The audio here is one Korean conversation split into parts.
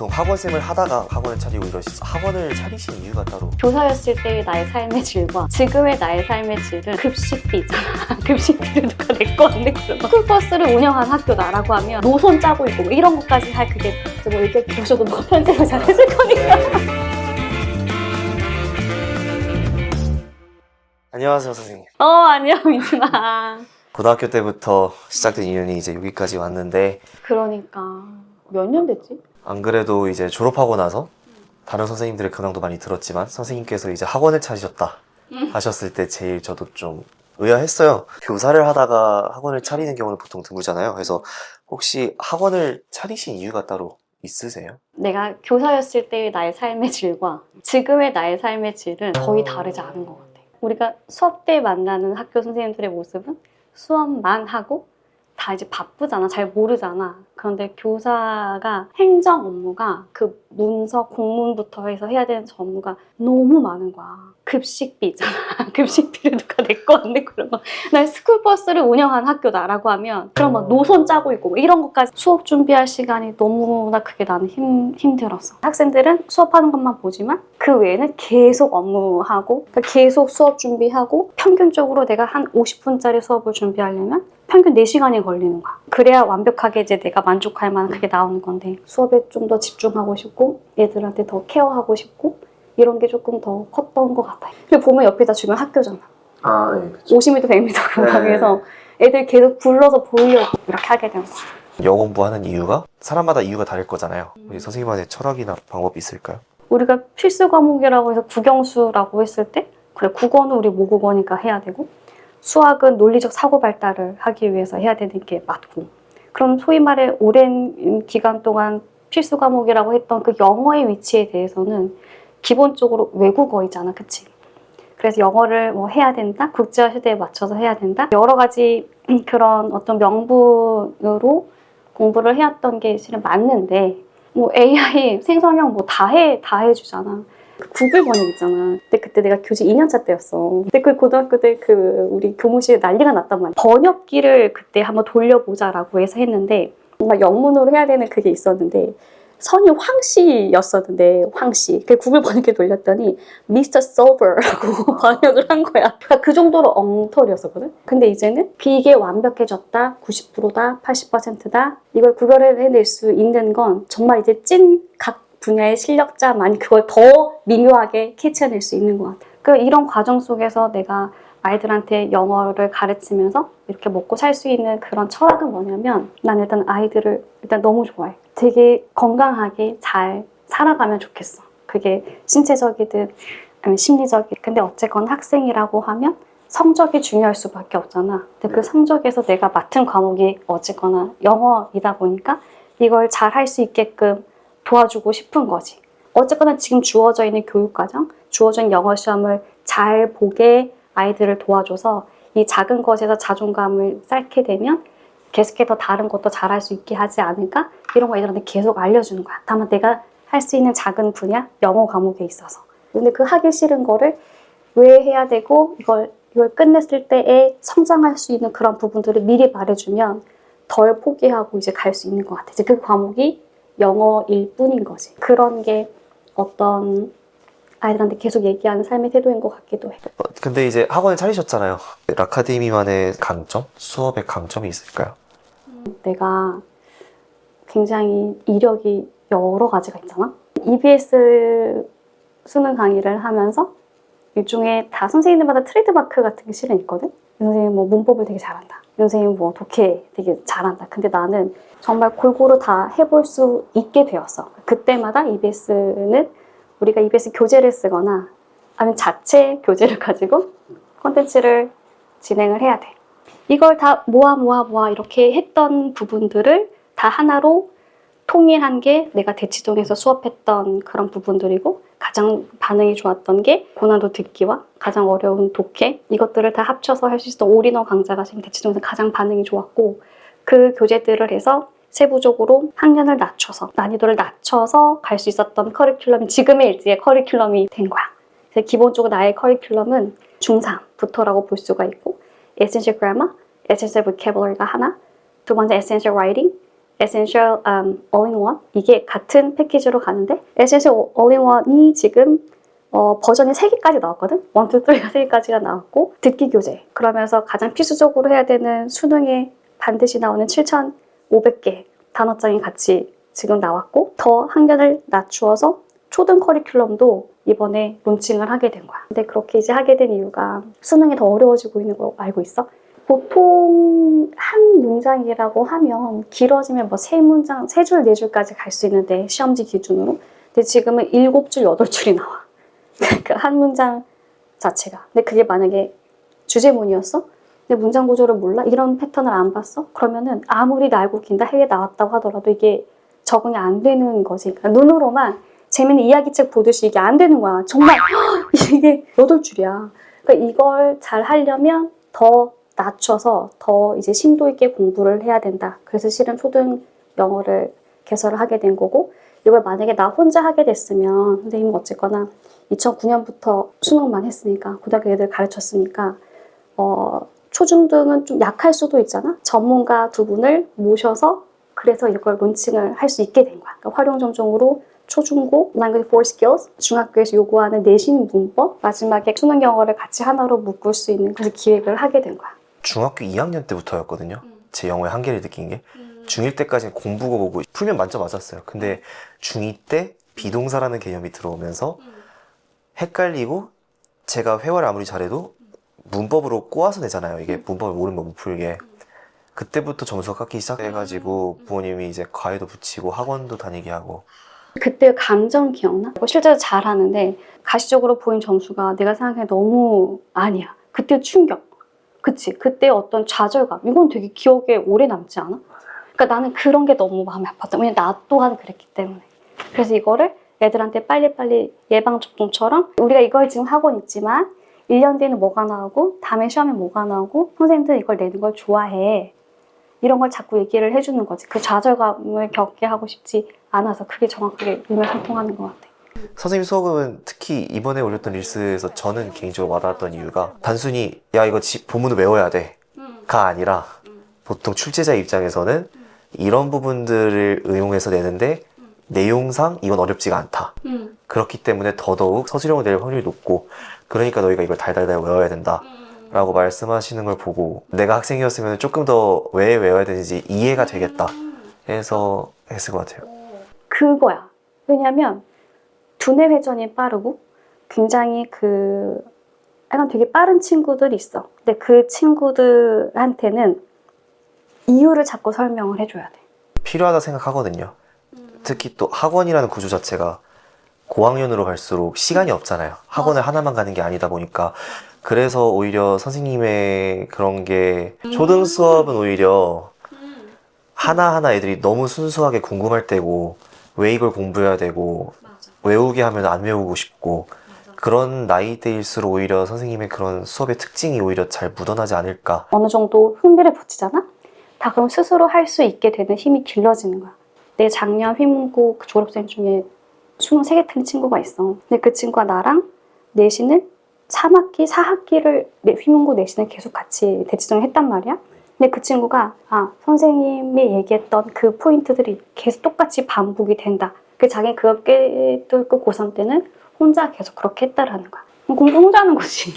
보통 학원생을 하다가 학원을 차리고 이러시죠. 학원을 차리신 이유가 따로 교사였을 때의 나의 삶의 질과 지금의 나의 삶의 질은 급식비잖아. 급식비를 누가 내거 안 내고 스쿨버스를 운영하는 학교다라고 하면 노선 짜고 있고 뭐 이런 것까지 할 그게 뭐 이렇게 보셔도 뭐 편집을 잘 해줄 거니까. 안녕하세요 선생님. 안녕 민준아. 고등학교 때부터 시작된 인연이 이제 여기까지 왔는데 그러니까 몇 년 됐지? 안 그래도 이제 졸업하고 나서 다른 선생님들의 근황도 많이 들었지만 선생님께서 이제 학원을 차리셨다 하셨을 때 제일 저도 좀 의아했어요. 교사를 하다가 학원을 차리는 경우는 보통 드물잖아요. 그래서 혹시 학원을 차리신 이유가 따로 있으세요? 내가 교사였을 때의 나의 삶의 질과 지금의 나의 삶의 질은 거의 다르지 않은 것 같아. 우리가 수업 때 만나는 학교 선생님들의 모습은 수업만 하고 다 이제 바쁘잖아. 잘 모르잖아. 그런데 교사가 행정 업무가 그 문서, 공문부터 해서 해야 되는 업무가 너무 많은 거야. 급식비 있잖아. 급식비를 누가 내거 안 내고 그런 거. 난 스쿨버스를 운영하는 학교다라고 하면 그런 막 노선 짜고 있고 뭐 이런 것까지 수업 준비할 시간이 너무나 그게 나는 힘들었어. 학생들은 수업하는 것만 보지만 그 외에는 계속 업무하고 그러니까 계속 수업 준비하고 평균적으로 내가 한 50분짜리 수업을 준비하려면 평균 4시간이 걸리는 거야. 그래야 완벽하게 이제 내가 만족할 만한 그게 나오는 건데 수업에 좀 더 집중하고 싶고 얘들한테 더 케어하고 싶고 이런 게 조금 더 컸던 것 같아요. 그리고 보면 옆에 다 주변 학교잖아. 아, 네, 그쵸. 50m, 100m 근방에서 애들 계속 불러서 보이려고 이렇게 하게 된 거야. 영어 공부하는 이유가 사람마다 이유가 다를 거잖아요. 우리 선생님만의 철학이나 방법이 있을까요? 우리가 필수 과목이라고 해서 국영수라고 했을 때 그래 국어는 우리 모국어니까 해야 되고 수학은 논리적 사고 발달을 하기 위해서 해야 되는 게 맞고 그럼 소위 말해 오랜 기간 동안 필수 과목이라고 했던 그 영어의 위치에 대해서는 기본적으로 외국어이잖아, 그치? 그래서 영어를 뭐 해야 된다? 국제화 시대에 맞춰서 해야 된다? 여러 가지 그런 어떤 명분으로 공부를 해왔던 게 실은 맞는데 뭐 AI 생성형 뭐 다 해주잖아. 구글 번역 있잖아. 근데 그때 내가 교직 2년차 때였어. 근데 그 고등학교 때 그 우리 교무실에 난리가 났단 말이야. 번역기를 그때 한번 돌려보자라고 해서 했는데 정말 영문으로 해야 되는 그게 있었는데 성이 황씨였었는데 황씨. 그 구글 번역기 돌렸더니 미스터 서버라고 번역을 한 거야. 그러니까 그 정도로 엉터리였었거든. 근데 이제는 이게 완벽해졌다. 90%다. 80%다. 이걸 구별해낼 수 있는 건 정말 이제 찐 각 분야의 실력자만이 그걸 더 미묘하게 캐치해낼 수 있는 것 같아. 그 이런 과정 속에서 내가 아이들한테 영어를 가르치면서 이렇게 먹고 살 수 있는 그런 철학은 뭐냐면 난 일단 아이들을 일단 너무 좋아해. 되게 건강하게 잘 살아가면 좋겠어. 그게 신체적이든 아니면 심리적이든. 근데 어쨌건 학생이라고 하면 성적이 중요할 수밖에 없잖아. 근데 그 성적에서 내가 맡은 과목이 어쨌거나 영어이다 보니까 이걸 잘 할 수 있게끔 도와주고 싶은 거지. 어쨌거나 지금 주어져 있는 교육과정, 주어져 있는 영어 시험을 잘 보게 아이들을 도와줘서 이 작은 것에서 자존감을 쌓게 되면 계속해서 다른 것도 잘할 수 있게 하지 않을까? 이런 거 애들한테 계속 알려주는 거야. 다만 내가 할 수 있는 작은 분야, 영어 과목에 있어서. 근데 그 하기 싫은 거를 왜 해야 되고 이걸 끝냈을 때에 성장할 수 있는 그런 부분들을 미리 말해주면 덜 포기하고 이제 갈 수 있는 것 같아. 이제 그 과목이 영어일 뿐인 거지. 그런 게 어떤 아이들한테 계속 얘기하는 삶의 태도인 것 같기도 해. 근데 이제 학원을 차리셨잖아요. 라카데미만의 강점? 수업의 강점이 있을까요? 내가 굉장히 이력이 여러 가지가 있잖아. EBS 수능 강의를 하면서 일종의 다 선생님들마다 트레이드마크 같은 게 실은 있거든. 이 선생님 뭐 문법을 되게 잘한다. 이 선생님 뭐 독해 되게 잘한다. 근데 나는 정말 골고루 다 해볼 수 있게 되었어. 그때마다 EBS는 우리가 EBS 교재를 쓰거나 아니면 자체 교재를 가지고 콘텐츠를 진행을 해야 돼. 이걸 다 모아 이렇게 했던 부분들을 다 하나로 통일한 게 내가 대치동에서 수업했던 그런 부분들이고 가장 반응이 좋았던 게 고난도 듣기와 가장 어려운 독해 이것들을 다 합쳐서 할 수 있었던 올인원 강좌가 지금 대치동에서 가장 반응이 좋았고 그 교재들을 해서 세부적으로 학년을 낮춰서 난이도를 낮춰서 갈 수 있었던 커리큘럼이 지금의 일지의 커리큘럼이 된 거야. 그래서 기본적으로 나의 커리큘럼은 중3부터라고 볼 수가 있고 Essential Grammar, Essential Vocabulary가 하나 두 번째 Essential Writing 에센셜 All-in-One 이게 같은 패키지로 가는데 에센셜 All-in-One이 지금 버전이 3개까지 나왔거든? 1, 2, 3가 3개까지가 나왔고 듣기 교재 그러면서 가장 필수적으로 해야 되는 수능에 반드시 나오는 7,500개 단어장이 같이 지금 나왔고 더 학년을 낮추어서 초등 커리큘럼도 이번에 론칭을 하게 된 거야. 근데 그렇게 이제 하게 된 이유가 수능이 더 어려워지고 있는 거 알고 있어? 보통 한 문장이라고 하면 길어지면 뭐 3문장, 3줄, 4줄까지 갈 수 있는데 시험지 기준으로 근데 지금은 7줄, 8줄이 나와. 그 한 문장 자체가. 근데 그게 만약에 주제문이었어? 근데 문장 구조를 몰라? 이런 패턴을 안 봤어? 그러면은 아무리 날고 긴다 해외 나왔다고 하더라도 이게 적응이 안 되는 거지. 그러니까 눈으로만 재밌는 이야기책 보듯이 이게 안 되는 거야. 정말 이게 8줄이야. 그러니까 이걸 잘 하려면 더 낮춰서 더 이제 심도 있게 공부를 해야 된다. 그래서 실은 초등 영어를 개설을 하게 된 거고 이걸 만약에 나 혼자 하게 됐으면 선생님은 어쨌거나 2009년부터 수능만 했으니까 고등학교 애들 가르쳤으니까 초중등은 좀 약할 수도 있잖아. 전문가 2분을 모셔서 그래서 이걸 론칭을 할 수 있게 된 거야. 그러니까 활용점정으로 초중고 Language for Skills 중학교에서 요구하는 내신 문법 마지막에 수능 영어를 같이 하나로 묶을 수 있는 그래서 기획을 하게 된 거야. 중학교 2학년 때부터였거든요. 제 영어의 한계를 느낀 게 중1 때까지는 공부고 보고 풀면 만점 맞았어요. 근데 중2 때 비동사라는 개념이 들어오면서 헷갈리고 제가 회화를 아무리 잘해도 문법으로 꼬아서 내잖아요. 이게 문법을 모르면 못 풀게. 그때부터 점수가 깎이기 시작해가지고 부모님이 이제 과외도 붙이고 학원도 다니게 하고. 그때 강정 기억나? 실제로 잘하는데 가시적으로 보인 점수가 내가 생각해 너무 아니야. 그때 충격. 그치? 그때 어떤 좌절감. 이건 되게 기억에 오래 남지 않아? 그러니까 나는 그런 게 너무 마음이 아팠다. 왜냐면 나 또한 그랬기 때문에. 그래서 이거를 애들한테 빨리빨리 예방접종처럼 우리가 이걸 지금 하고 있지만 1년 뒤에는 뭐가 나오고 다음에 시험에 뭐가 나오고 선생님들 이걸 내는 걸 좋아해. 이런 걸 자꾸 얘기를 해주는 거지. 그 좌절감을 겪게 하고 싶지 않아서 그게 정확하게 의미소통하는 것 같아. 선생님 수업은 특히 이번에 올렸던 릴스에서 저는 개인적으로 와닿았던 이유가 단순히 야 이거 본문을 외워야 돼가 아니라 보통 출제자 입장에서는 이런 부분들을 응용해서 내는데 내용상 이건 어렵지가 않다. 그렇기 때문에 더더욱 서술형을 낼 확률이 높고 그러니까 너희가 이걸 달달달 외워야 된다 라고 말씀하시는 걸 보고 내가 학생이었으면 조금 더 왜 외워야 되는지 이해가 되겠다 해서 했을 것 같아요. 그거야. 왜냐면 두뇌 회전이 빠르고 굉장히 약간 되게 빠른 친구들이 있어. 근데 그 친구들한테는 이유를 자꾸 설명을 해줘야 돼. 필요하다 생각하거든요. 특히 또 학원이라는 구조 자체가 고학년으로 갈수록 시간이 없잖아요. 학원을 하나만 가는 게 아니다 보니까 그래서 오히려 선생님의 그런 게 초등 수업은 오히려 하나하나 애들이 너무 순수하게 궁금할 때고 왜 이걸 공부해야 되고 외우게 하면 안 외우고 싶고 그런 나이대일수록 오히려 선생님의 그런 수업의 특징이 오히려 잘 묻어나지 않을까. 어느 정도 흥미를 붙이잖아? 다 그럼 스스로 할 수 있게 되는 힘이 길러지는 거야. 내 작년 휘문고 졸업생 중에 수능 3개 틀린 친구가 있어. 근데 그 친구가 나랑 내신을 3학기, 4학기를 휘문고 내신을 계속 같이 대치정을 했단 말이야. 근데 그 친구가 선생님이 얘기했던 그 포인트들이 계속 똑같이 반복이 된다. 자기 그걸 깨뚫고 고3 때는 혼자 계속 그렇게 했다라는 거야. 공부 혼자 하는 거지.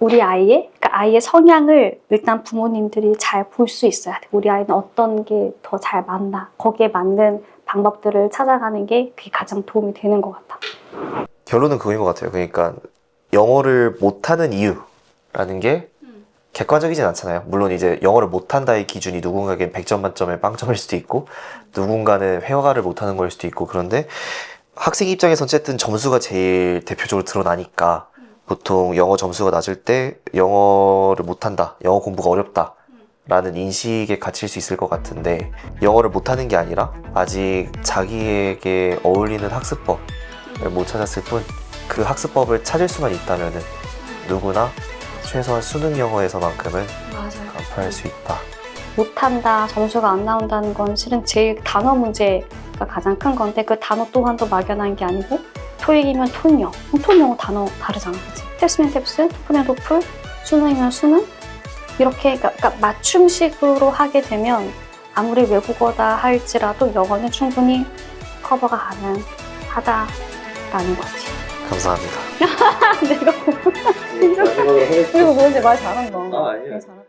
우리 아이의 성향을 일단 부모님들이 잘 볼 수 있어야 돼. 우리 아이는 어떤 게 더 잘 맞나. 거기에 맞는 방법들을 찾아가는 게 그게 가장 도움이 되는 것 같아. 결론은 그거인 것 같아요. 그러니까 영어를 못하는 이유라는 게 객관적이진 않잖아요. 물론 이제 영어를 못한다의 기준이 누군가에겐 100점 만점에 빵점일 수도 있고 누군가는 회화를 못하는 걸 수도 있고 그런데 학생 입장에서 어쨌든 점수가 제일 대표적으로 드러나니까 보통 영어 점수가 낮을 때 영어를 못한다, 영어 공부가 어렵다 라는 인식에 갇힐 수 있을 것 같은데 영어를 못하는 게 아니라 아직 자기에게 어울리는 학습법을 못 찾았을 뿐 그 학습법을 찾을 수만 있다면 누구나 최소한 수능 영어에서만큼은 간파할 수 있다. 못한다, 점수가 안 나온다는 건 실은 제일 단어 문제가 가장 큰 건데 그 단어 또한도 막연한 게 아니고 토익이면 토익 영어, 토익 영어 단어 다르잖아, 그치? 텍스트면 텍스트, 토플이면 토플, 수능이면 수능 이렇게 그러니까 맞춤식으로 하게 되면 아무리 외국어다 할지라도 영어는 충분히 커버가 가능하다라는 거지. 감사합니다. 내가 마지막으로 그리고 너 이제 말 잘한다. 아, 아니에요. 되게 잘한다.